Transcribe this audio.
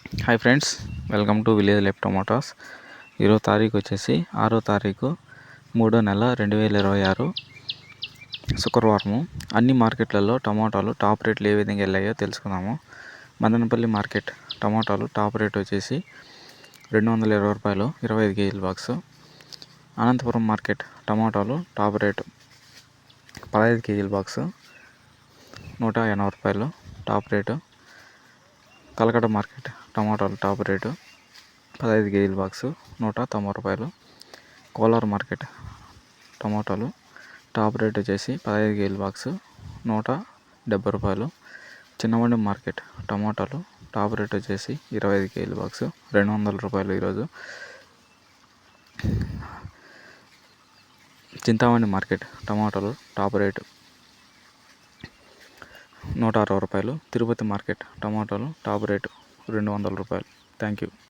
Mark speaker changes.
Speaker 1: Hi friends, welcome to village life tomatoes. ఈరోజు తారీఖు వచ్చేసి 6వ తారీఖు 3వ నెల 2026 శుక్రవారము. అన్ని మార్కెట్లలో టమాటాలు టాప్ రేట్లు ఏ విధంగా వెళ్ళాయో తెలుసుకుందాము. మదనపల్లి మార్కెట్ టమాటాలు టాప్ రేట్ వచ్చేసి 220 రూపాయలు 25 కేజీల బాక్సు. అనంతపురం మార్కెట్ టమాటాలు టాప్ రేటు 15 కేజీల బాక్సు 180 రూపాయలు టాప్ రేటు. కలకడ మార్కెట్ టమాటాలు టాప్ రేటు 15 కేజీల బాక్సు 190 రూపాయలు. కోలార్ మార్కెట్ టమాటాలు టాప్ రేట్ వచ్చేసి 15 కేజీల బాక్సు 170 రూపాయలు. చిన్నమండి మార్కెట్ టమాటాలు టాప్ రేట్ వచ్చేసి 25 కేజీల బాక్సు 200 రూపాయలు ఈరోజు. చింతామణి మార్కెట్ టమాటాలు టాప్ రేటు 160 రూపాయలు. తిరుపతి మార్కెట్ టమాటాలు టాప్ రేటు 200 రూపాయలు. Thank you.